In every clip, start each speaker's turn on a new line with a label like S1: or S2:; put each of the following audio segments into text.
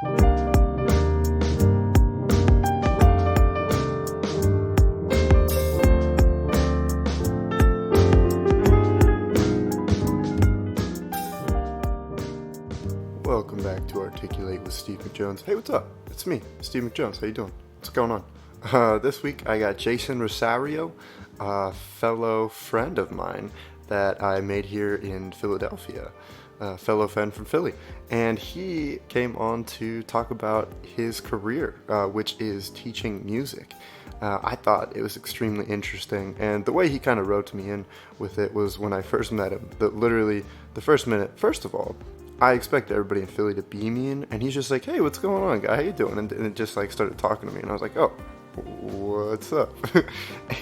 S1: Welcome back to Articulate with Steve McJones. Hey, what's up? It's me, Steve McJones. How you doing? What's going on? This week I got Jaysen Rosario, a fellow friend of mine that I made here in Philadelphia, a fellow friend from Philly. And he came on to talk about his career, which is teaching music. I thought it was extremely interesting, and the way he kind of wrote me in with it was when I first met him, literally the first minute. First of all, I expected everybody in Philly to beam me in, and he's just like, "Hey, what's going on, guy? How you doing?" And it just like started talking to me, and I was like, "Oh, what's up?"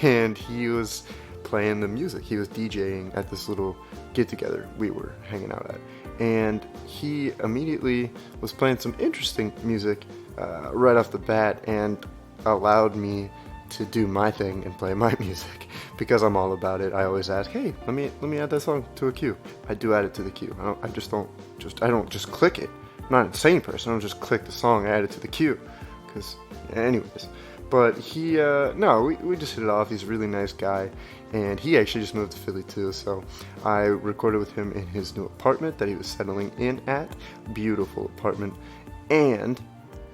S1: And he was playing the music. He was DJing at this little get-together we were hanging out at, and he immediately was playing some interesting music right off the bat, and allowed me to do my thing and play my music because I'm all about it. I always ask, "Hey, let me add that song to a queue." I do add it to the queue. I don't just click it. I'm not an insane person. I don't just click the song, add it to the queue. Because, anyways. But he, we just hit it off. He's a really nice guy. And he actually just moved to Philly too. So I recorded with him in his new apartment that he was settling in at. Beautiful apartment. And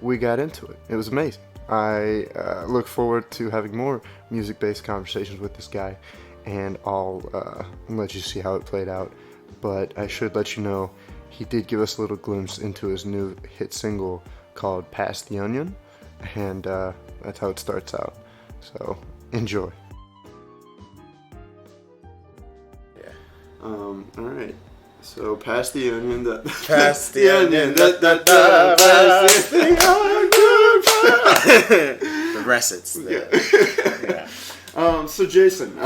S1: we got into it. It was amazing. I look forward to having more music-based conversations with this guy. And I'll let you see how it played out. But I should let you know, he did give us a little glimpse into his new hit single called Pass the Onion, and that's how it starts out. So, enjoy. Yeah. Alright. So, Pass the Onion,
S2: Pass the Onion, pass the onion. The recits. Yeah.
S1: So Jaysen,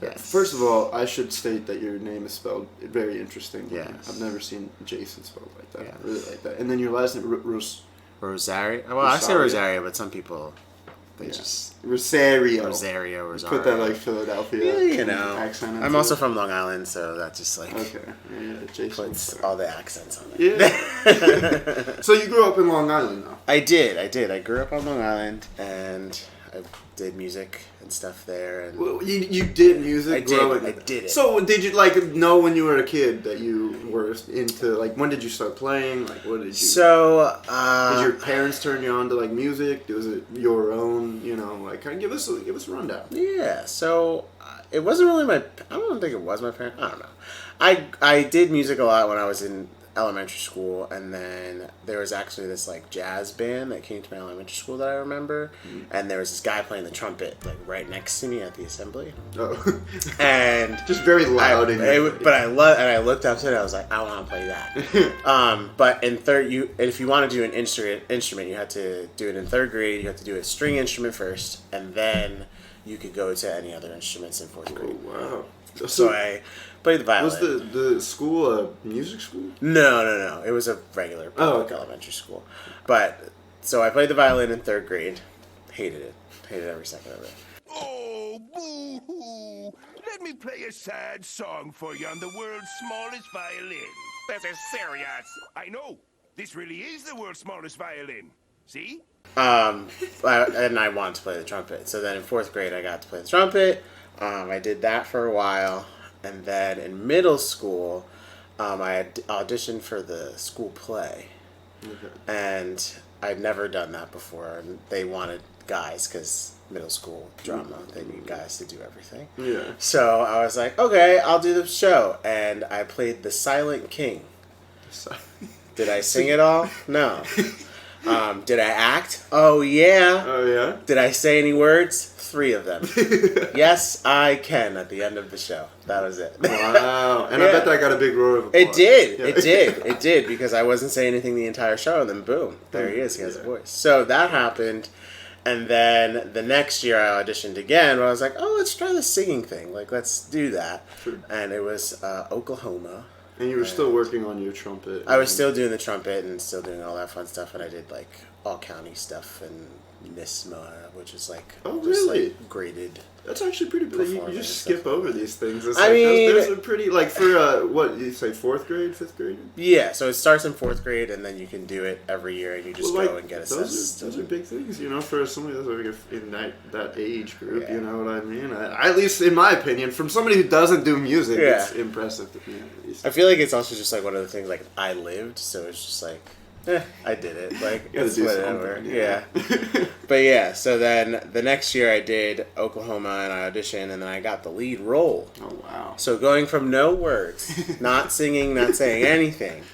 S2: yes.
S1: First of all, I should state that your name is spelled very interesting.
S2: Yes.
S1: I've never seen Jaysen spelled like that.
S2: Yes.
S1: I really like that. And then your last name,
S2: Rosario? Well, I say Rosario, but some people, they just...
S1: Rosario.
S2: Rosario.
S1: Put that like Philadelphia accent into
S2: I'm also from Long Island, so that just like...
S1: Okay. Yeah, Jaysen.
S2: Puts all the accents on it.
S1: Yeah. So you grew up in Long Island, though?
S2: I did. I grew up on Long Island, and I did music and stuff there. And
S1: well, you did music growing up?
S2: I did it.
S1: So did you know when you were a kid that you were into, when did you start playing? What did you...
S2: So,
S1: did your parents turn you on to music? Was it your own, kind of give us a rundown?
S2: Yeah, so it wasn't really I don't think it was my parents. I don't know. I did music a lot when I was in elementary school, and then there was actually this jazz band that came to my elementary school that I remember, and there was this guy playing the trumpet right next to me at the assembly.
S1: Oh.
S2: And
S1: just very loud.
S2: But I looked up to it, I was like, I want to play that. But in if you want to do an instrument, you had to do it in third grade. You had to do a string instrument first, and then you could go to any other instruments in fourth grade.
S1: Oh, wow.
S2: So I played the violin.
S1: Was the school a music school?
S2: No. It was a regular public elementary school. But, so I played the violin in third grade. Hated it. Hated every second of it.
S3: Oh, boo-hoo. Let me play a sad song for you on the world's smallest violin. This is serious. I know. This really is the world's smallest violin. See?
S2: And I wanted to play the trumpet. So then in fourth grade, I got to play the trumpet. I did that for a while. And then in middle school, I had auditioned for the school play. Okay. And I'd never done that before. And they wanted guys because middle school drama, they need guys to do everything.
S1: Yeah.
S2: So I was like, okay, I'll do the show. And I played the Silent King. Did I sing it all? No. Did I act? Oh, yeah.
S1: Oh, yeah?
S2: Did I say any words? 3 of them. Yes, I can at the end of the show. That was it.
S1: Wow. And I bet that got a big roar of applause.
S2: It did.
S1: Yeah.
S2: It did because I wasn't saying anything the entire show, and then boom, there he is. He has a voice. So that happened. And then the next year I auditioned again, but I was like, oh, let's try the singing thing. Let's do that. Sure. And it was Oklahoma.
S1: And you were still working on your trumpet.
S2: I was still doing the trumpet and still doing all that fun stuff, and I did all county stuff and NISMA, which is like graded.
S1: That's actually pretty big. You just skip over these things. It's there's a pretty, for, what, you say 4th grade, 5th grade?
S2: Yeah, so it starts in 4th grade, and then you can do it every year, and you just go and get assessed.
S1: Those are big things, for somebody that's in that age group, you know what I mean? At least in my opinion, from somebody who doesn't do music, it's impressive to me at least.
S2: I feel like it's also just one of the things, I lived, so it's just I did it. It's whatever. Yeah. But so then the next year I did Oklahoma and I auditioned and then I got the lead role.
S1: Oh, wow.
S2: So going from no words, not singing, not saying anything,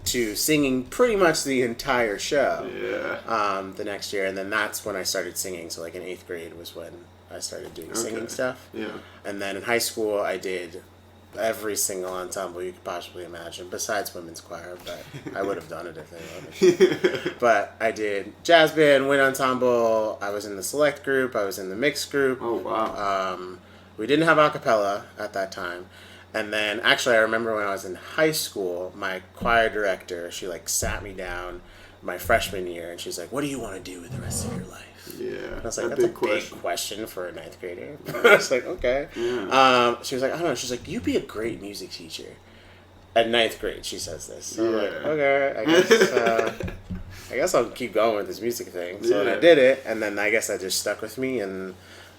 S2: to singing pretty much the entire show.
S1: Yeah.
S2: The next year, and then that's when I started singing. So in 8th grade was when I started doing singing stuff.
S1: Yeah. And
S2: then in high school I did every single ensemble you could possibly imagine, besides women's choir, but I would have done it if they wanted me. But I did jazz band, wind ensemble, I was in the select group, I was in the mixed group.
S1: Oh, wow.
S2: We didn't have a cappella at that time. And then, actually, I remember when I was in high school, my choir director, she, sat me down my freshman year, and she's like, what do you want to do with the rest of your life?
S1: Yeah,
S2: and I was like, that's a big question for a 9th grader. I was like, okay.
S1: Yeah.
S2: She was like, I don't know. She's like, you'd be a great music teacher. At 9th grade, she says this. So I'm like, okay, I guess I'll keep going with this music thing. So then I did it, and then I guess that just stuck with me, and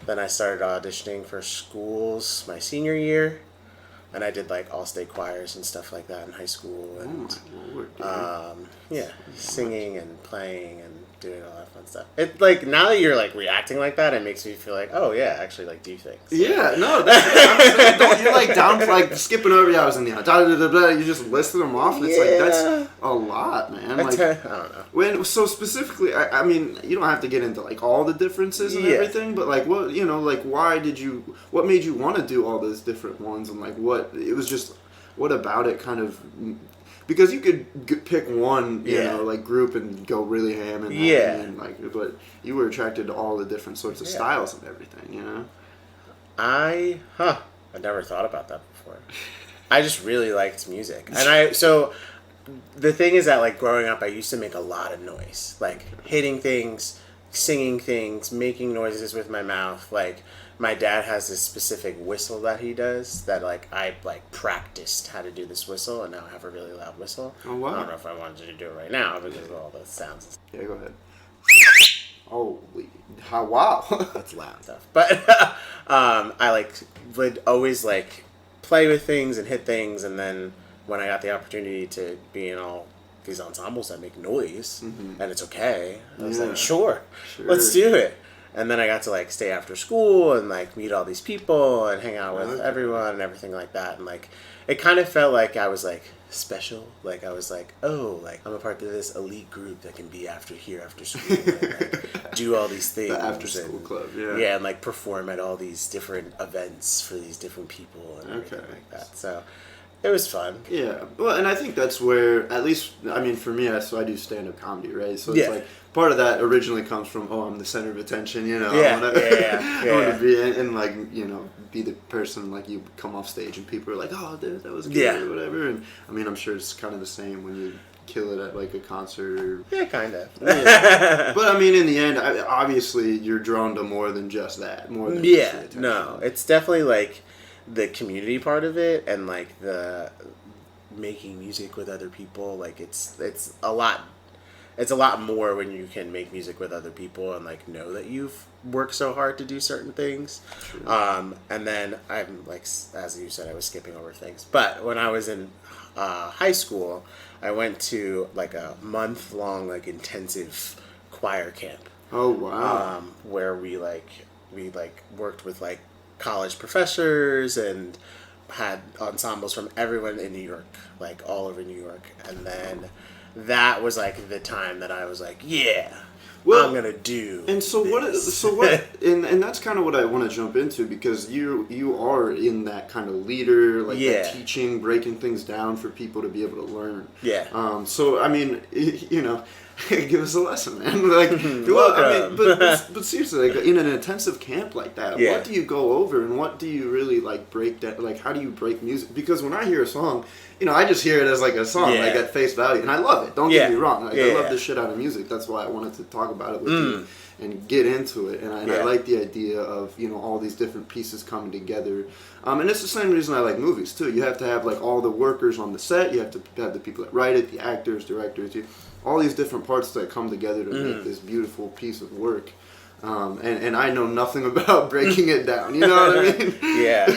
S2: then I started auditioning for schools my senior year, and I did all state choirs and stuff like that in high school, and singing and playing and doing all that fun stuff. It now that you're reacting like that, it makes me feel actually do things.
S1: Yeah, no, that's, you're down skipping over. Yeah, I was in the you just listed them off. And it's that's a lot, man.
S2: I don't know.
S1: So specifically, I mean, you don't have to get into all the differences and everything, but what why did you? What made you want to do all those different ones, and what it was just what about it kind of. Because you could pick one, you know, group and go really ham in that, and but you were attracted to all the different sorts of styles and everything, you know.
S2: I never thought about that before. I just really liked music, and so the thing is that growing up, I used to make a lot of noise, hitting things, singing things, making noises with my mouth, My dad has this specific whistle that he does that I practiced how to do this whistle, and now I have a really loud whistle.
S1: Oh, wow.
S2: I don't know if I wanted to do it right now because of all the sounds.
S1: Yeah, go ahead. Holy, wow.
S2: That's loud stuff. But I would always play with things and hit things, and then when I got the opportunity to be in all these ensembles that make noise, and it's okay, I was sure, let's do it. And then I got to stay after school and meet all these people and hang out with everyone and everything like that. And it kind of felt like I was special. I was I'm a part of this elite group that can be after school and do all these things.
S1: The after school club, yeah.
S2: Yeah, and perform at all these different events for these different people and everything like that. So it was fun.
S1: Yeah. Well, and I think that's where, at least, I mean, for me, so I do stand-up comedy, right? So it's part of that originally comes from, I'm the center of attention, you know? I want to be, and be the person, you come off stage and people are like, oh, that was good, or whatever. And, I mean, I'm sure it's kind of the same when you kill it at, a concert. Or,
S2: yeah, kind of.
S1: But, I mean, in the end, obviously, you're drawn to more than just that. More than just the attention.
S2: No. It's definitely, the community part of it and the making music with other people, it's a lot more when you can make music with other people and know that you've worked so hard to do certain things. And then I'm as you said, I was skipping over things, but when I was in high school, I went to a month-long intensive choir camp.
S1: Oh, wow.
S2: Where we worked with college professors and had ensembles from everyone in New York, all over New York. And then that was the time that I was I'm gonna do.
S1: And so and that's kind of what I want to jump into, because you are in that kind of leader, like that teaching, breaking things down for people to be able to learn.
S2: Yeah.
S1: So I mean, you know, give us a lesson, man. Like, but seriously, like in an intensive camp like that, what do you go over, and what do you really like break down? Like, how do you break music? Because when I hear a song, you know, I just hear it as like a song, like at face value, and I love it. Don't get me wrong. Like, I love the shit out of music. That's why I wanted to talk about it with you and get into it. And I like the idea of, you know, all these different pieces coming together. And it's the same reason I like movies too. You have to have like all the workers on the set. You have to have the people that write it, the actors, directors, all these different parts that come together to make this beautiful piece of work. And I know nothing about breaking it down. You know what I mean?
S2: Yeah.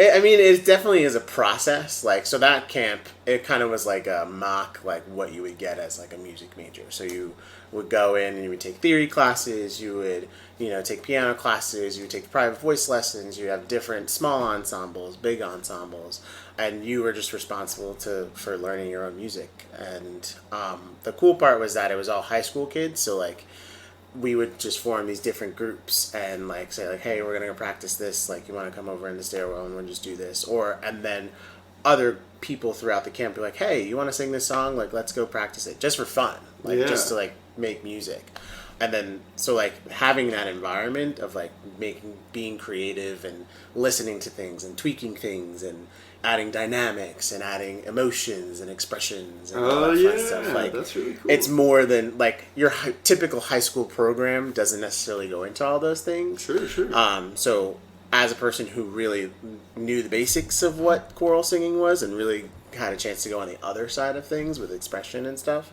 S2: I mean, it definitely is a process. Like, so that camp, it kind of was like a mock, like what you would get as like a music major. So you would go in and you would take theory classes, you would, you know, take piano classes, you would take private voice lessons, you have different small ensembles, big ensembles, and you were just responsible for learning your own music. And the cool part was that it was all high school kids, so like, we would just form these different groups and like say like, hey, we're gonna go practice this, like you want to come over in the stairwell and we'll just do this, and then other people throughout the camp be like, hey, you want to sing this song, like let's go practice it just for fun, like just to like make music. And then so like having that environment of like being creative and listening to things and tweaking things and adding dynamics and adding emotions and expressions and all that fun stuff. Like,
S1: that's really cool.
S2: It's more than like your typical high school program doesn't necessarily go into all those things.
S1: Sure.
S2: So as a person who really knew the basics of what choral singing was and really had a chance to go on the other side of things with expression and stuff,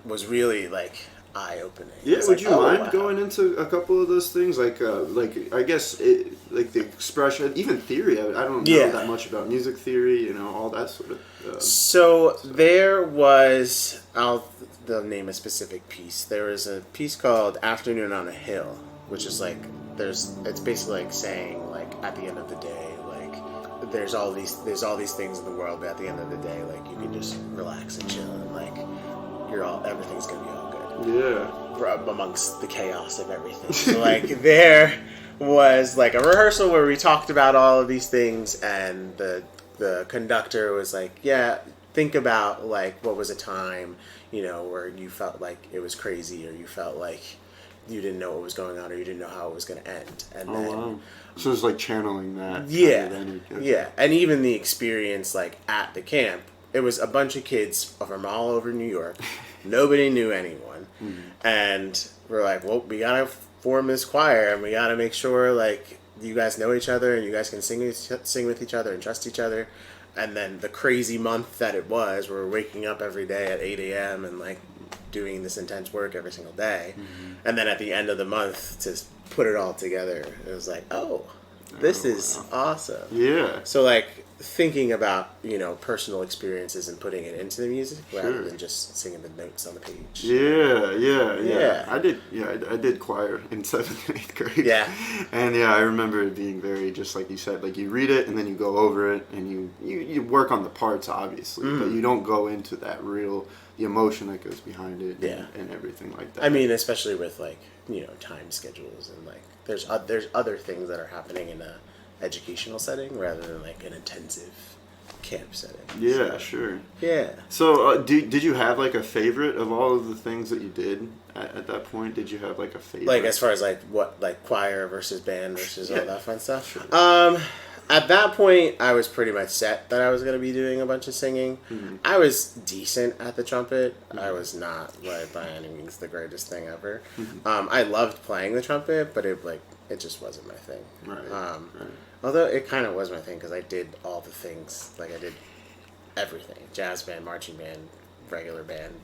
S2: was really like eye-opening.
S1: Yeah, would you mind going into a couple of those things? Like I guess, like the expression, even theory. I don't know that much about music theory, you know, all that sort of
S2: So there was, they'll name a specific piece. There was a piece called Afternoon on a Hill, which is like, it's basically like saying, like, at the end of the day, like, there's all these things in the world, but at the end of the day, like, you can just relax and chill, and like, everything's gonna be all good. Yeah. Amongst the chaos of everything. So like there was like a rehearsal where we talked about all of these things, and the conductor was like, yeah, think about like what was a time, you know, where you felt like it was crazy, or you felt like you didn't know what was going on, or you didn't know how it was going to end. And
S1: wow. So it's like channeling that.
S2: Yeah. And even the experience like at the camp, it was a bunch of kids from all over New York. Nobody knew anyone. And we're like, well, we gotta form this choir, and we gotta make sure like you guys know each other and you guys can sing with each other and trust each other. And then the crazy month that it was, where we're waking up every day at 8 a.m. and like doing this intense work every single day. And then at the end of the month, to put it all together, it was like, this is awesome.
S1: Yeah.
S2: So like thinking about, you know, personal experiences and putting it into the music rather than just singing the notes on the page.
S1: Yeah. I did choir in 7th and 8th grade.
S2: Yeah.
S1: And I remember it being very, just like you said, like you read it and then you go over it and you work on the parts, obviously, but you don't go into that the emotion that goes behind it and everything like that.
S2: I mean, especially with like, you know, time schedules and like there's other things that are happening in a educational setting rather than like an intensive camp setting.
S1: Yeah, so, sure.
S2: Yeah.
S1: So did you have like a favorite of all of the things that you did at that point? Did you have like a favorite?
S2: Like as far as like what, like choir versus band versus all that fun stuff? Sure. At that point, I was pretty much set that I was going to be doing a bunch of singing. I was decent at the trumpet. I was not, like, by any means the greatest thing ever. I loved playing the trumpet, but it just wasn't my thing.
S1: Right.
S2: Although it kind of was my thing, because I did all the things. Like, I did everything. Jazz band, marching band, regular band.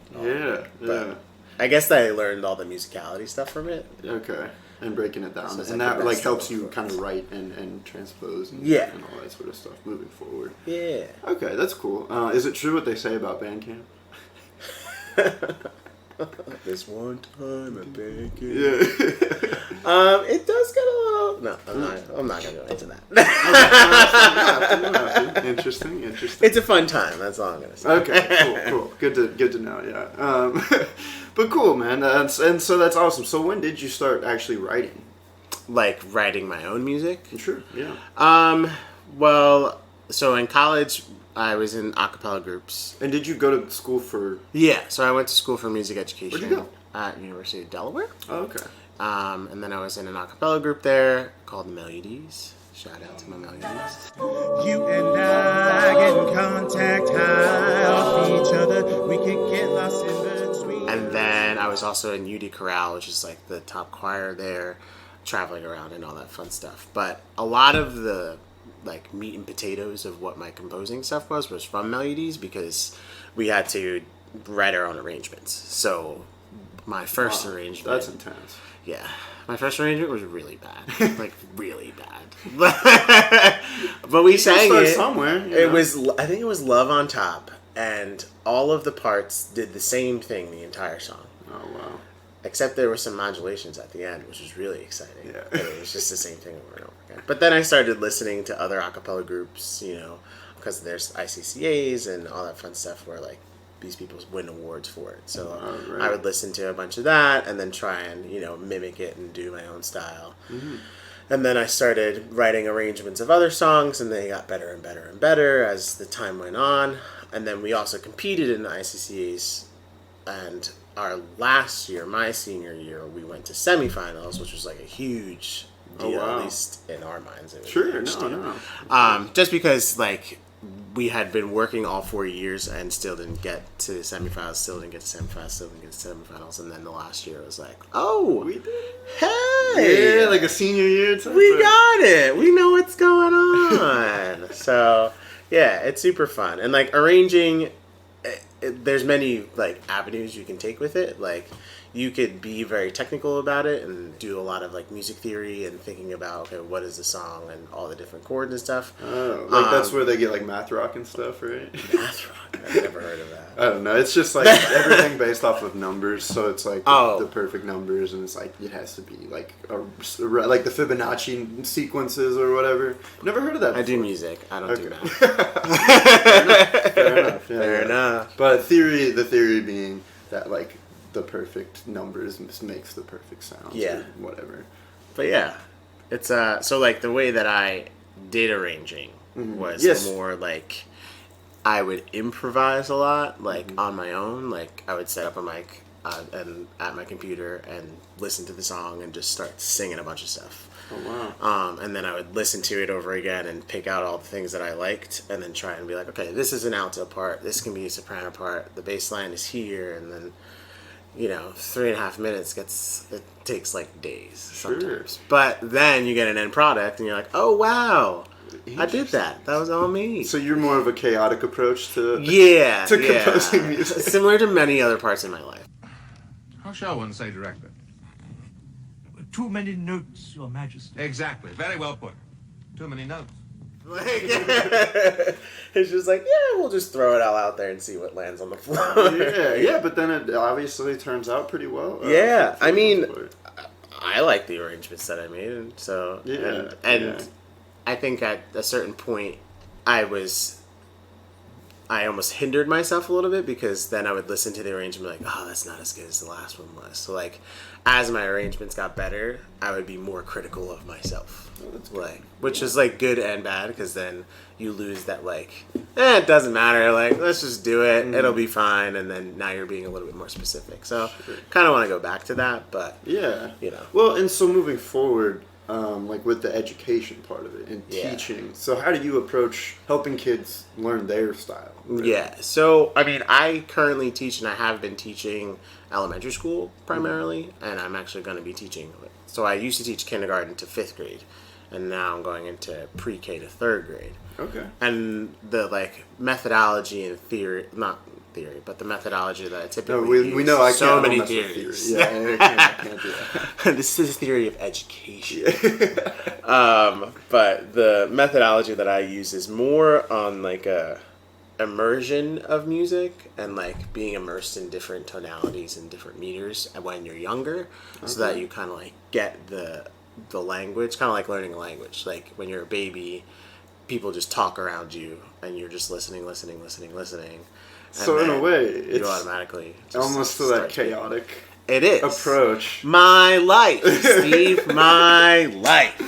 S2: But I guess that I learned all the musicality stuff from it.
S1: Okay. And breaking it down.
S2: So
S1: and that like helps you kind of write and transpose and all that sort of stuff moving forward.
S2: Yeah.
S1: Okay, that's cool. Is it true what they say about band camp?
S2: This one time I beg you.
S1: Yeah.
S2: It does get a little. No, I'm not gonna go into that.
S1: Interesting.
S2: It's a fun time. That's all I'm gonna say.
S1: Okay, cool. Good to know. Yeah. But cool, man. And so that's awesome. So when did you start actually writing?
S2: Like writing my own music.
S1: Sure. Yeah.
S2: Well, so in college, I was in a cappella groups.
S1: And did you go to school for?
S2: Yeah, so I went to school for music education.
S1: Where'd you go?
S2: At University of Delaware.
S1: Oh, okay.
S2: And then I was in an a cappella group there called the Melodies. Shout out to my Melodies.
S4: You and I get in contact high off each other. We could get lost in between.
S2: And then I was also in UD Chorale, which is like the top choir there, traveling around and all that fun stuff. But a lot of the like meat and potatoes of what my composing stuff was from Melodies because we had to write our own arrangements. So my first arrangement.
S1: That's intense.
S2: Yeah. My first arrangement was really bad. Like, really bad. But we sang it.
S1: Somewhere.
S2: It was, I think it was Love on Top. And all of the parts did the same thing the entire song.
S1: Oh, wow.
S2: Except there were some modulations at the end, which was really exciting.
S1: Yeah.
S2: But it was just the same thing over and over again. But then I started listening to other a cappella groups, you know, because there's ICCAs and all that fun stuff where, like, these people win awards for it. So
S1: right.
S2: I would listen to a bunch of that and then try and, you know, mimic it and do my own style. Mm-hmm. And then I started writing arrangements of other songs, and they got better and better and better as the time went on. And then we also competed in the ICCAs, and our last year, my senior year, we went to semifinals, which was like a huge deal,
S1: wow.
S2: at least in our minds. It was
S1: Sure,
S2: a huge deal.
S1: no.
S2: Just because, like, we had been working all 4 years and still didn't get to semifinals, still didn't get to semifinals, and then the last year was like, oh,
S1: We did.
S2: hey,
S1: Yeah, like a senior year. Type
S2: we
S1: of-
S2: got it. We know what's going on. So, yeah, it's super fun. And, like, arranging, there's many, like, avenues you can take with it. Like, you could be very technical about it and do a lot of, like, music theory and thinking about, okay, what is the song and all the different chords and stuff.
S1: Oh, like that's where they get like math rock and stuff, right?
S2: Math rock. I've never heard of that.
S1: I don't know. It's just like everything based off of numbers. So it's like the perfect numbers, and it's like it has to be like like the Fibonacci sequences or whatever. Never heard of that before.
S2: I do music. I don't do math.
S1: Fair enough. Yeah,
S2: Fair enough.
S1: But the theory being that like the perfect numbers makes the perfect sound.
S2: Yeah.
S1: Or whatever.
S2: But yeah, it's so like the way that I did arranging was more like I would improvise a lot, like on my own. Like I would set up a mic and at my computer and listen to the song and just start singing a bunch of stuff.
S1: Oh wow.
S2: And then I would listen to it over again and pick out all the things that I liked and then try and be like, okay, this is an alto part, this can be a soprano part, the bass line is here, and then 3.5 minutes takes like days sometimes. But then you get an end product and you're like, oh wow, I did that. That was all me.
S1: So you're more of a chaotic approach to composing music.
S2: Similar to many other parts in my life.
S5: How shall one say, Director?
S4: Too many notes, Your Majesty.
S5: Exactly. Very well put. Too many notes.
S2: It's just like, yeah, we'll just throw it all out there and see what lands on the floor.
S1: Yeah, but then it obviously turns out pretty well.
S2: Yeah,
S1: for
S2: I
S1: the
S2: mean,
S1: most part.
S2: I like the arrangements that I made, and so and I think at a certain point, I almost hindered myself a little bit because then I would listen to the arrangement like, oh, that's not as good as the last one was. So like, as my arrangements got better, I would be more critical of myself, which is like good and bad because then you lose that like, it doesn't matter. Like, let's just do it. It'll be fine. And then now you're being a little bit more specific. So kind of want to go back to that, but
S1: yeah. Well, and so moving forward, like with the education part of it and teaching. So how do you approach helping kids learn their style? Really?
S2: Yeah. So, I mean, I currently teach and I have been teaching elementary school primarily, and I'm actually going to be teaching. So I used to teach kindergarten to 5th grade, and now I'm going into pre-K to 3rd grade.
S1: Okay.
S2: And the like methodology and theory, not theory, but the methodology that I typically use.
S1: We know I can't
S2: so many
S1: mess with
S2: theories.
S1: Theory. Yeah, I can't do that.
S2: This is a theory of education. But the methodology that I use is more on like a immersion of music and like being immersed in different tonalities and different meters when you're younger, so that you kind of like get the language, kind of like learning a language. Like when you're a baby, people just talk around you and you're just listening.
S1: So in a way,
S2: you
S1: it's
S2: automatically just
S1: almost to that
S2: start speaking.
S1: chaotic
S2: It is
S1: approach.
S2: My life, Steve. My life.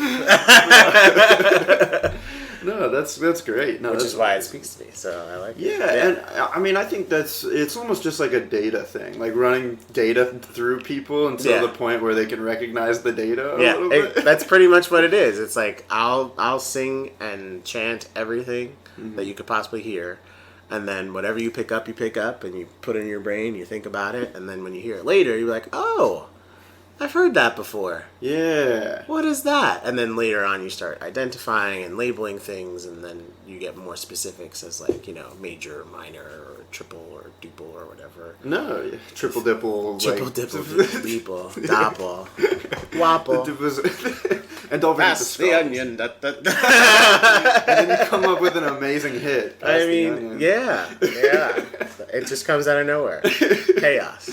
S1: No, that's great. No,
S2: Which
S1: that's
S2: is why it speaks to me. So I like it.
S1: Yeah, and I mean, I think it's almost just like a data thing, like running data through people until the point where they can recognize the data a little bit.
S2: That's pretty much what it is. It's like I'll sing and chant everything that you could possibly hear, and then whatever you pick up, and you put it in your brain, you think about it, and then when you hear it later, you're like, oh, I've heard that before.
S1: Yeah.
S2: What is that? And then later on you start identifying and labeling things, and then you get more specifics as like, major, minor, or triple, or duple, or whatever.
S1: No, triple dipple.
S2: Triple dipple, dipple, dopple, wapple.
S1: And don't forget
S2: Pass
S1: the
S2: onion.
S1: and then you come up with an amazing hit. Pass the onion.
S2: Yeah. It just comes out of nowhere. Chaos.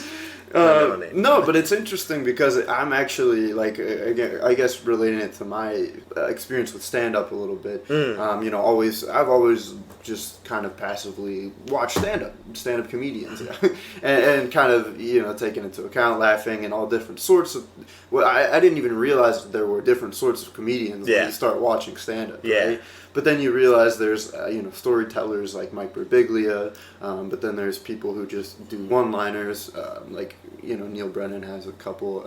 S1: No, but it's interesting because I'm actually like, again, I guess relating it to my experience with stand-up a little bit. I've always just kind of passively watched stand-up comedians, and kind of taking into account laughing and all different sorts of. Well, I didn't even realize that there were different sorts of comedians when you start watching stand-up. Right? But then you realize there's storytellers like Mike Birbiglia, but then there's people who just do one-liners, like Neil Brennan has a couple,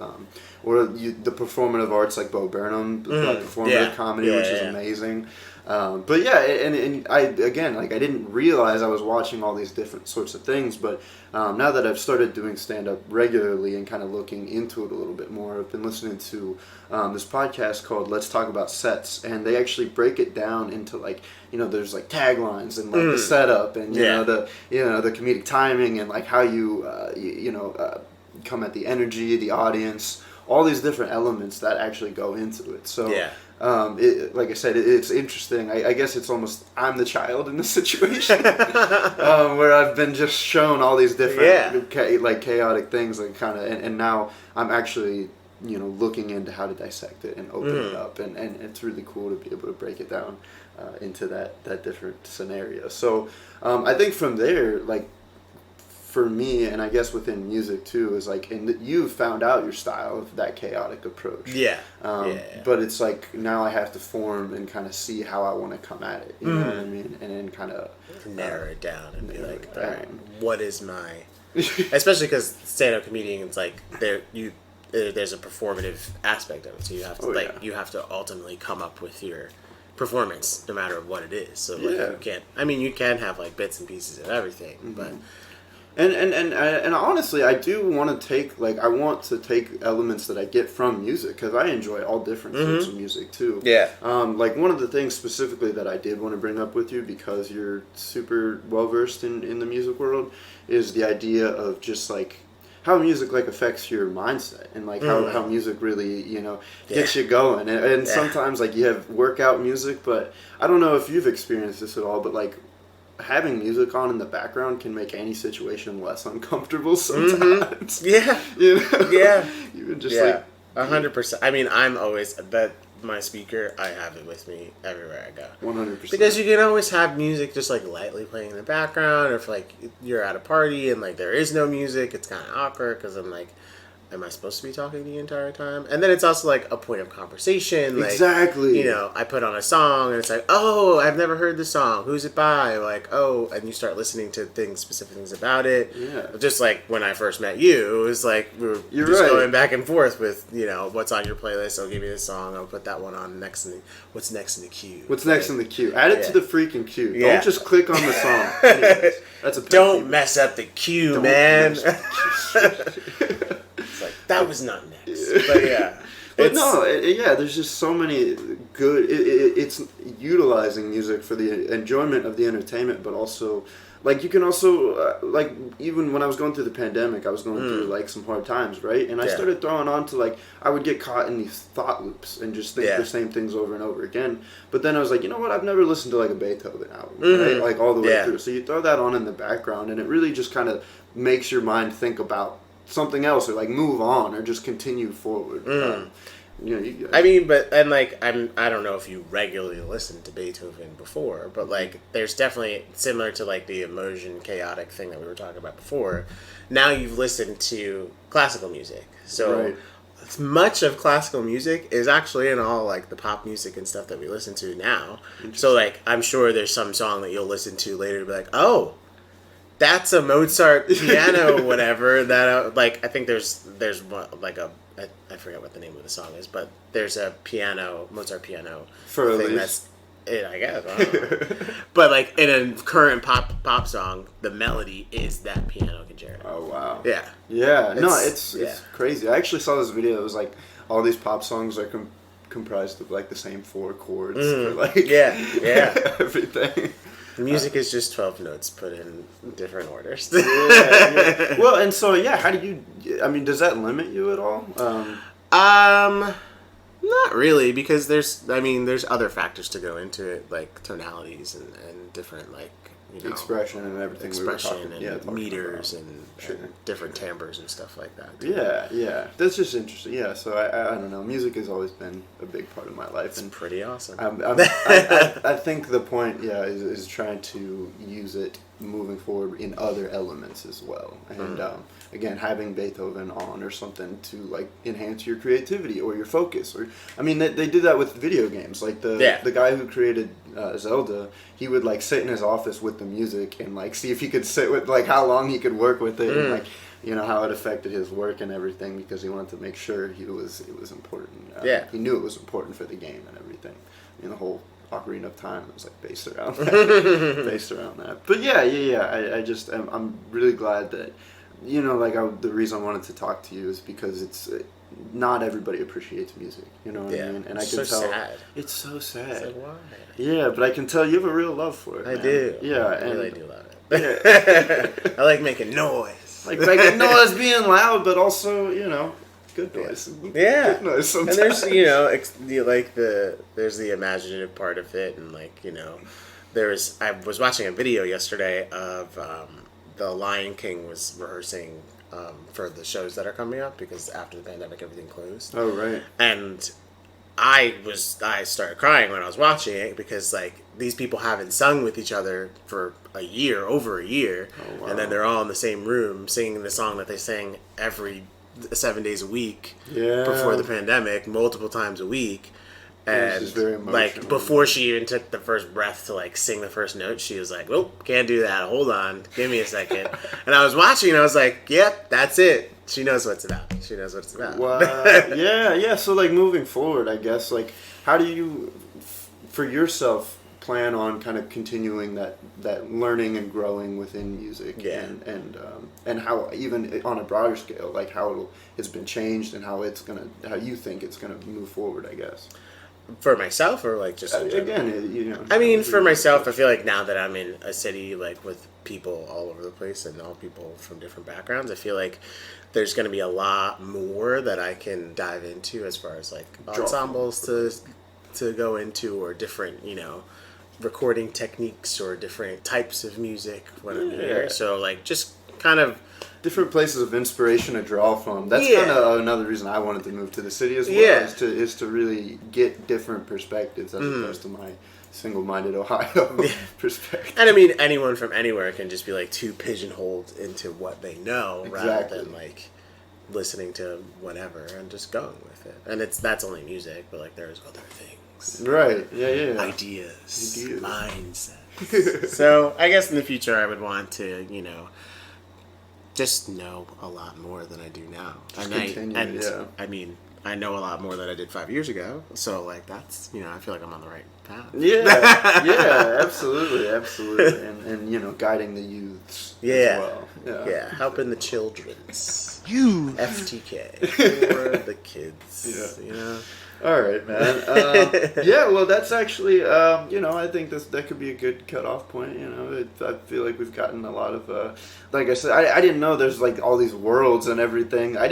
S1: or the performative arts like Bo Burnham, performative comedy, which is amazing. But yeah, and I didn't realize I was watching all these different sorts of things, but now that I've started doing stand-up regularly and kind of looking into it a little bit more, I've been listening to this podcast called Let's Talk About Sets, and they actually break it down into like, there's like taglines and like the setup and the comedic timing and like how you come at the energy, the audience, all these different elements that actually go into it. So like I said, it's interesting. I guess it's almost I'm the child in this situation, where I've been just shown all these different chaotic things, like kind of, and now I'm actually looking into how to dissect it and open it up, and it's really cool to be able to break it down into that different scenario. So I think from there, like, for me, and I guess within music too, is like, and you've found out your style of that chaotic approach. But it's like now I have to form and kind of see how I want to come at it. You know what I mean? And then kind of
S2: narrow it down and be like, all right, what is my? Especially because stand-up comedian, it's like there's a performative aspect of it, so you have to you have to ultimately come up with your performance no matter what it is. So like you can have like bits and pieces of everything, but.
S1: And honestly, I do want to take elements that I get from music, because I enjoy all different sorts of music too. Like one of the things specifically that I did want to bring up with you, because you're super well versed in the music world, is the idea of just like how music like affects your mindset, and like how music really gets you going. And sometimes like you have workout music, but I don't know if you've experienced this at all, but like having music on in the background can make any situation less uncomfortable sometimes. Even just like
S2: 100%. I mean, I'm always my speaker, I have it with me everywhere I go.
S1: 100%.
S2: Because you can always have music just like lightly playing in the background, or if like you're at a party and like there is no music, it's kind of awkward because I'm like, am I supposed to be talking the entire time? And then it's also like a point of conversation. Like,
S1: exactly.
S2: I put on a song and it's like, oh, I've never heard this song. Who's it by? Like, oh, and you start listening to specific things about it.
S1: Yeah.
S2: Just like when I first met you, it was like we were going back and forth with, what's on your playlist. I'll give you this song. I'll put that one on what's next in the queue.
S1: What's next in the queue? Add it to the freaking queue. Yeah. Don't just click on the song. Anyways, that's a
S2: Don't mess up the queue, man. It's like, that was not next. But yeah.
S1: There's just so many good... It's utilizing music for the enjoyment of the entertainment, but also like you can also like even when I was going through the pandemic, I was going through like some hard times, right? And I started throwing on to like I would get caught in these thought loops and just think the same things over and over again. But then I was like, you know what? I've never listened to like a Beethoven album, right? Like all the way through. So you throw that on in the background, and it really just kind of makes your mind think about something else, or like move on, or just continue forward. You know,
S2: I mean, I don't know if you regularly listened to Beethoven before, but like, there's definitely similar to like the immersion chaotic thing that we were talking about before. Now you've listened to classical music, so much of classical music is actually in all like the pop music and stuff that we listen to now. So like, I'm sure there's some song that you'll listen to later and be like, oh, that's a Mozart piano, whatever. That like, I think there's one, like I forget what the name of the song is, but there's a Mozart piano
S1: for
S2: thing that's it, I guess. I don't know. But like in a current pop song, the melody is that piano concerto.
S1: Oh wow!
S2: Yeah,
S1: It's crazy. I actually saw this video. It was like all these pop songs are comprised of like the same 4 chords for like everything.
S2: The music is just 12 notes put in different orders.
S1: Well, and so how do you? I mean, does that limit you at all?
S2: Not really, because there's other factors to go into it, like tonalities and different like
S1: expression and everything.
S2: And meters and different timbres and stuff like that.
S1: Yeah. That's just interesting. Yeah, so I don't know. Music has always been a big part of my life.
S2: It's pretty awesome.
S1: I think the point, is trying to use it moving forward in other elements as well. And again, having Beethoven on or something to like enhance your creativity or your focus. Or I mean, they did that with video games. Like the guy who created Zelda, he would like sit in his office with the music and like see if he could sit with like how long he could work with it and like how it affected his work and everything, because he wanted to make sure it was important. He knew it was important for the game and everything. I mean, the whole Ocarina of Time was like based around that. But I just I'm really glad that the reason I wanted to talk to you is because it's not everybody appreciates music, you know what I mean? And I can tell
S2: sad.
S1: It's so sad.
S2: It's like, why?
S1: Yeah, but I can tell you have a real love for it.
S2: I
S1: man.
S2: do.
S1: Yeah,
S2: I really do love it. I like making noise.
S1: Like making noise, being loud, but also good noise.
S2: Yeah.
S1: Good noise sometimes.
S2: And there's there's the imaginative part of it, and I was watching a video yesterday of the Lion King was rehearsing for the shows that are coming up, because after the pandemic everything closed.
S1: Oh right.
S2: And I started crying when I was watching it, because like these people haven't sung with each other for over a year, and then they're all in the same room singing the song that they sang every 7 days a week before the pandemic, multiple times a week. And
S1: just very emotional.
S2: like before she even took the first breath to like sing the first note, she was like, "Oh, can't do that. Hold on, give me a second." And I was watching, and I was like, "Yep, that's it. She knows what it's about. She knows what it's about."
S1: Wow. Yeah. So like moving forward, I guess like how do you, for yourself, plan on kind of continuing that learning and growing within music, and how even on a broader scale, like how it's been changed and how you think it's gonna move forward, I guess.
S2: For myself, or like just
S1: again,
S2: I mean, for myself, I feel like now that I'm in a city like with people all over the place and all people from different backgrounds, I feel like there's going to be a lot more that I can dive into as far as like ensembles to go into, or different recording techniques or different types of music when I'm here. So like just kind of
S1: different places of inspiration to draw from. That's kind of another reason I wanted to move to the city as well, is to really get different perspectives as opposed to my single-minded Ohio perspective.
S2: And I mean, anyone from anywhere can just be like too pigeonholed into what they know rather than like listening to whatever and just going with it. And that's only music, but like there's other things.
S1: Right. Yeah.
S2: Ideas. Mindsets. So I guess in the future I would want to, just know a lot more than I do now. I mean, I know a lot more than I did 5 years ago. So like that's I feel like I'm on the right path.
S1: Yeah, absolutely, and guiding the youths as well.
S2: Yeah, helping the children's. FTK for the kids.
S1: All right, man. Yeah, well, that's actually, I think that could be a good cutoff point. I feel like we've gotten a lot of, like I said, I didn't know there's like all these worlds and everything. I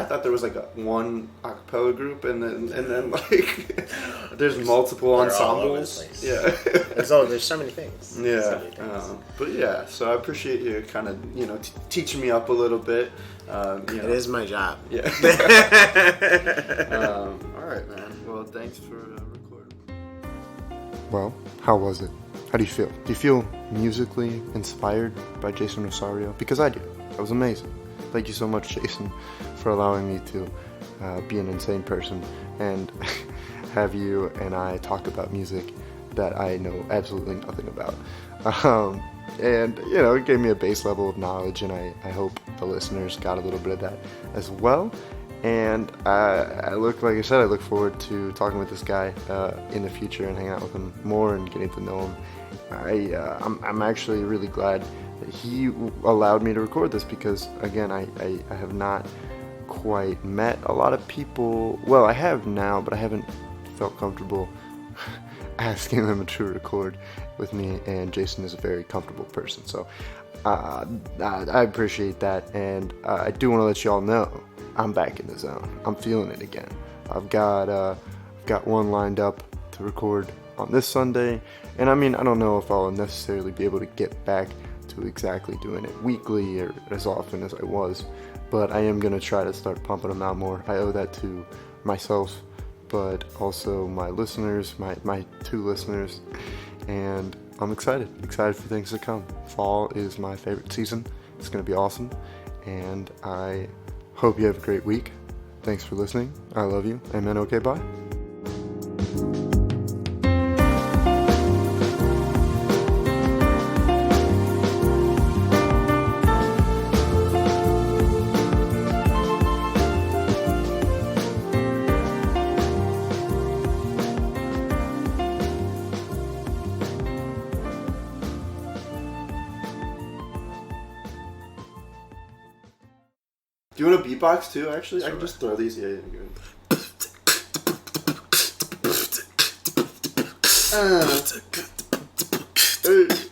S1: thought there was like one a cappella group and then like there's multiple
S2: They're
S1: ensembles.
S2: all over the place.
S1: Yeah.
S2: There's so many things.
S1: Yeah.
S2: So many things.
S1: But yeah, so I appreciate you kind of, teaching me up a little bit.
S2: It is my job.
S1: Yeah. All right, man. Well, thanks for recording. Well, how was it? How do you feel? Do you feel musically inspired by Jaysen Rosario? Because I do. That was amazing. Thank you so much, Jaysen, for allowing me to be an insane person and have you and I talk about music that I know absolutely nothing about. And, it gave me a base level of knowledge, and I hope the listeners got a little bit of that as well. And I look forward to talking with this guy in the future and hanging out with him more and getting to know him. I'm actually really glad that he allowed me to record this because, again, I have not quite met a lot of people. Well, I have now, but I haven't felt comfortable asking them to record with me, and Jaysen is a very comfortable person, so I appreciate that, and I do want to let y'all know I'm back in the zone. I'm feeling it again. I've got one lined up to record on this Sunday, and I don't know if I'll necessarily be able to get back to exactly doing it weekly or as often as I was, but I am going to try to start pumping them out more. I owe that to myself, but also my listeners, my 2 listeners, and I'm excited for things to come. Fall is my favorite season. It's going to be awesome, and I hope you have a great week. Thanks for listening. I love you. Amen. Okay, bye. Do you want a beatbox too, actually? Sure. I can just throw these. Yeah, good.